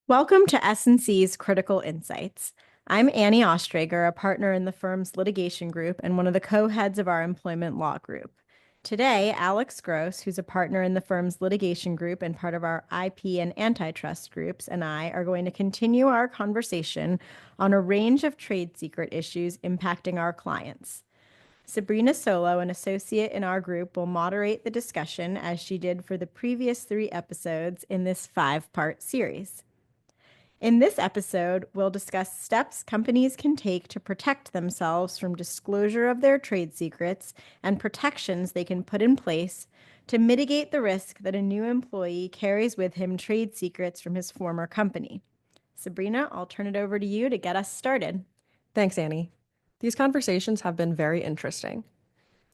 Welcome to S&C's Critical Insights. I'm Annie Ostrager, a partner in the firm's litigation group and one of the co-heads of our employment law group. Today, Alex Gross, who's a partner in the firm's litigation group and part of our IP and antitrust groups, and I are going to continue our conversation on a range of trade secret issues impacting our clients. Sabrina Solow, an associate in our group, will moderate the discussion as she did for the previous 3 episodes in this 5-part series. In this episode, we'll discuss steps companies can take to protect themselves from disclosure of their trade secrets and protections they can put in place to mitigate the risk that a new employee carries with him trade secrets from his former company. Sabrina, I'll turn it over to you to get us started. Thanks, Annie. These conversations have been very interesting.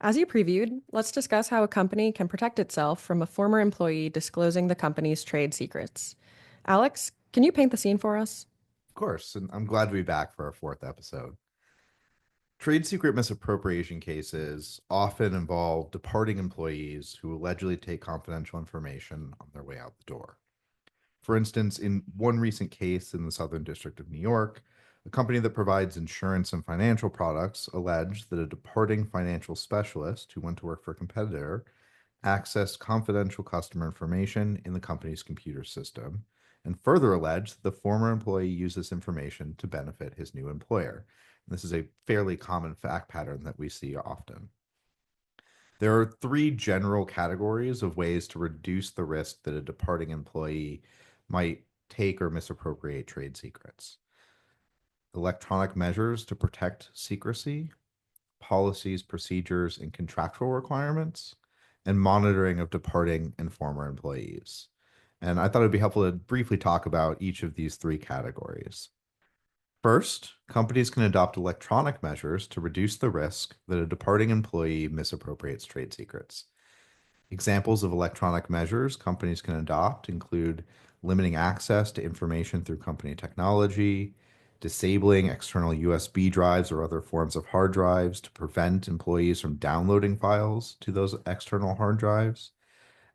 As you previewed, let's discuss how a company can protect itself from a former employee disclosing the company's trade secrets. Alex, can you paint the scene for us? Of course, and I'm glad to be back for our 4th episode. Trade secret misappropriation cases often involve departing employees who allegedly take confidential information on their way out the door. For instance, in one recent case in the Southern District of New York, a company that provides insurance and financial products alleged that a departing financial specialist who went to work for a competitor accessed confidential customer information in the company's computer system, and further alleged that the former employee used this information to benefit his new employer. And this is a fairly common fact pattern that we see often. There are 3 general categories of ways to reduce the risk that a departing employee might take or misappropriate trade secrets: electronic measures to protect secrecy, policies, procedures, and contractual requirements, and monitoring of departing and former employees. And I thought it'd be helpful to briefly talk about each of these 3 categories. First, companies can adopt electronic measures to reduce the risk that a departing employee misappropriates trade secrets. Examples of electronic measures companies can adopt include limiting access to information through company technology, disabling external USB drives or other forms of hard drives to prevent employees from downloading files to those external hard drives,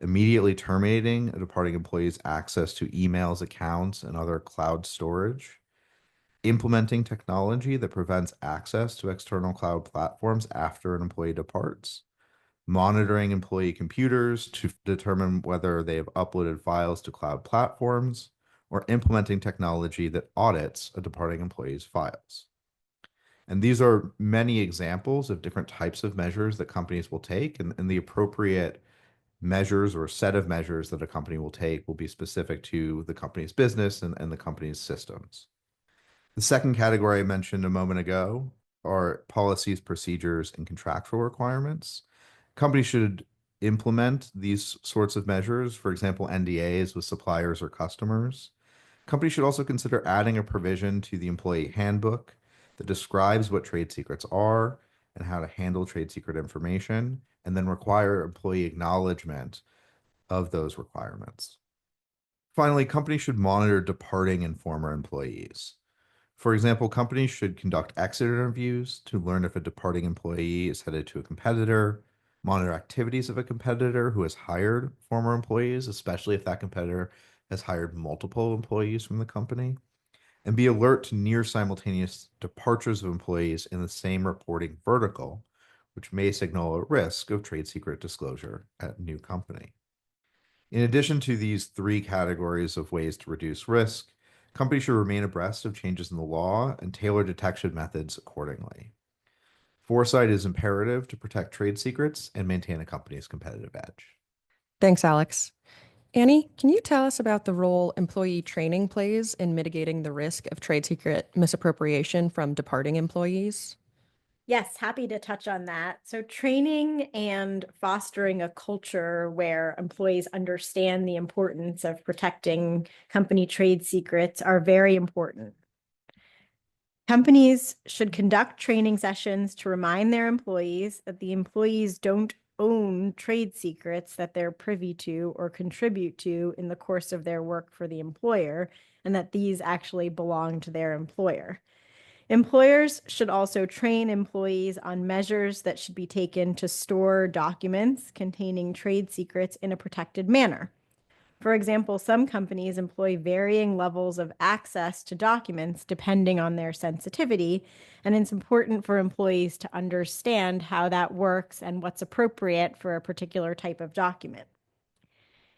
immediately terminating a departing employee's access to emails, accounts, and other cloud storage, implementing technology that prevents access to external cloud platforms after an employee departs, monitoring employee computers to determine whether they have uploaded files to cloud platforms, or implementing technology that audits a departing employee's files. And these are many examples of different types of measures that companies will take, and the appropriate measures or set of measures that a company will take will be specific to the company's business and the company's systems. The second category I mentioned a moment ago are policies, procedures, and contractual requirements. Companies should implement these sorts of measures, for example, NDAs with suppliers or customers. Companies should also consider adding a provision to the employee handbook that describes what trade secrets are and how to handle trade secret information, and then require employee acknowledgement of those requirements. Finally, companies should monitor departing and former employees. For example, companies should conduct exit interviews to learn if a departing employee is headed to a competitor, monitor activities of a competitor who has hired former employees, especially if that competitor has hired multiple employees from the company, and be alert to near simultaneous departures of employees in the same reporting vertical, which may signal a risk of trade secret disclosure at a new company. In addition to these 3 categories of ways to reduce risk, companies should remain abreast of changes in the law and tailor detection methods accordingly. Foresight is imperative to protect trade secrets and maintain a company's competitive edge. Thanks, Alex. Annie, can you tell us about the role employee training plays in mitigating the risk of trade secret misappropriation from departing employees? Yes, happy to touch on that. So training and fostering a culture where employees understand the importance of protecting company trade secrets are very important. Companies should conduct training sessions to remind their employees that the employees don't own trade secrets that they're privy to or contribute to in the course of their work for the employer, and that these actually belong to their employer. Employers should also train employees on measures that should be taken to store documents containing trade secrets in a protected manner. For example, some companies employ varying levels of access to documents depending on their sensitivity, and it's important for employees to understand how that works and what's appropriate for a particular type of document.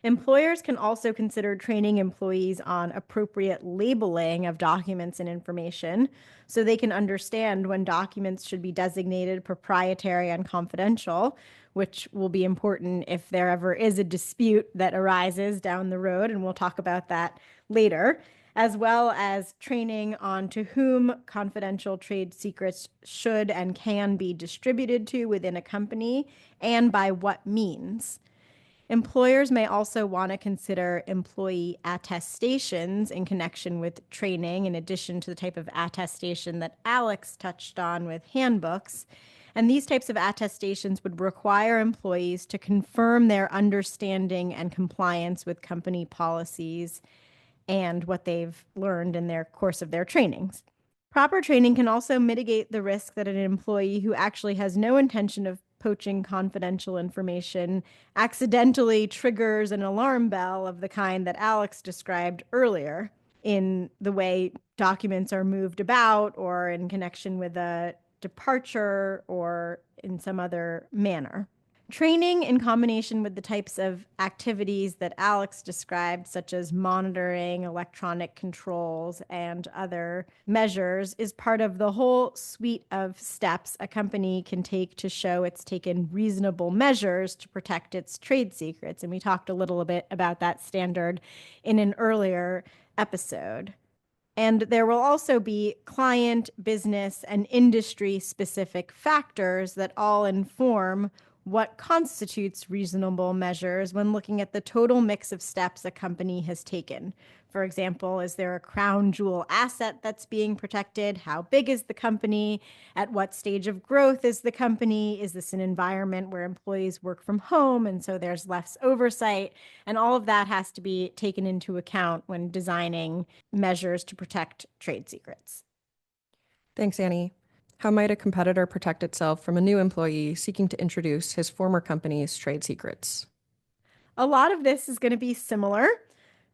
Employers can also consider training employees on appropriate labeling of documents and information so they can understand when documents should be designated proprietary and confidential, which will be important if there ever is a dispute that arises down the road, and we'll talk about that later, as well as training on to whom confidential trade secrets should and can be distributed to within a company and by what means. Employers may also want to consider employee attestations in connection with training, in addition to the type of attestation that Alex touched on with handbooks. And these types of attestations would require employees to confirm their understanding and compliance with company policies and what they've learned in their course of their trainings. Proper training can also mitigate the risk that an employee who actually has no intention of poaching confidential information accidentally triggers an alarm bell of the kind that Alex described earlier in the way documents are moved about or in connection with a departure or in some other manner. Training in combination with the types of activities that Alex described, such as monitoring, electronic controls, and other measures, is part of the whole suite of steps a company can take to show it's taken reasonable measures to protect its trade secrets. And we talked a little bit about that standard in an earlier episode. And there will also be client, business, and industry specific factors that all inform what constitutes reasonable measures when looking at the total mix of steps a company has taken. For example, is there a crown jewel asset that's being protected? How big is the company? At what stage of growth is the company? Is this an environment where employees work from home and so there's less oversight? And all of that has to be taken into account when designing measures to protect trade secrets. Thanks, Annie. How might a competitor protect itself from a new employee seeking to introduce his former company's trade secrets? A lot of this is going to be similar.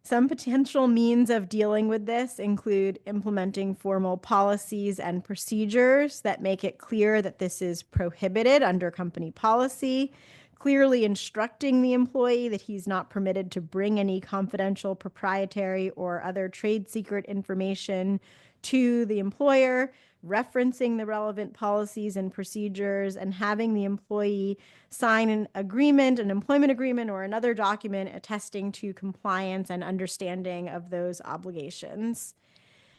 Some potential means of dealing with this include implementing formal policies and procedures that make it clear that this is prohibited under company policy, clearly instructing the employee that he's not permitted to bring any confidential, proprietary, or other trade secret information to the employer, referencing the relevant policies and procedures, and having the employee sign an agreement, an employment agreement, or another document attesting to compliance and understanding of those obligations.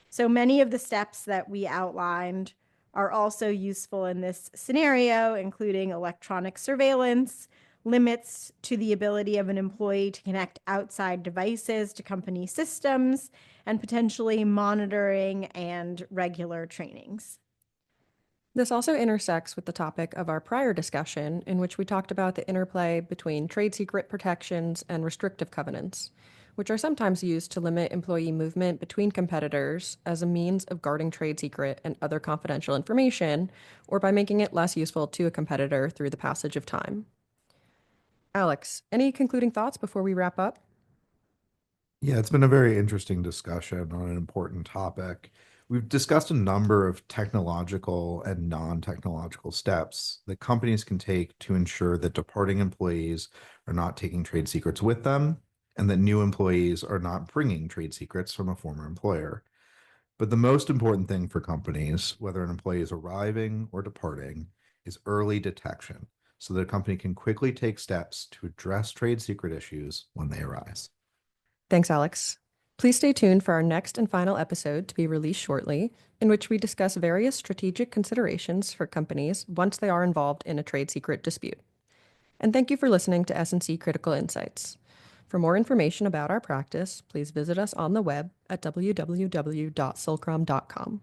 So many of the steps that we outlined are also useful in this scenario, including electronic surveillance, limits to the ability of an employee to connect outside devices to company systems, and potentially monitoring and regular trainings. This also intersects with the topic of our prior discussion, in which we talked about the interplay between trade secret protections and restrictive covenants, which are sometimes used to limit employee movement between competitors as a means of guarding trade secret and other confidential information, or by making it less useful to a competitor through the passage of time. Alex, any concluding thoughts before we wrap up? Yeah, it's been a very interesting discussion on an important topic. We've discussed a number of technological and non-technological steps that companies can take to ensure that departing employees are not taking trade secrets with them and that new employees are not bringing trade secrets from a former employer. But the most important thing for companies, whether an employee is arriving or departing, is early detection so that a company can quickly take steps to address trade secret issues when they arise. Thanks, Alex. Please stay tuned for our next and final episode to be released shortly, in which we discuss various strategic considerations for companies once they are involved in a trade secret dispute. And thank you for listening to S&C Critical Insights. For more information about our practice, please visit us on the web at www.sulcrum.com.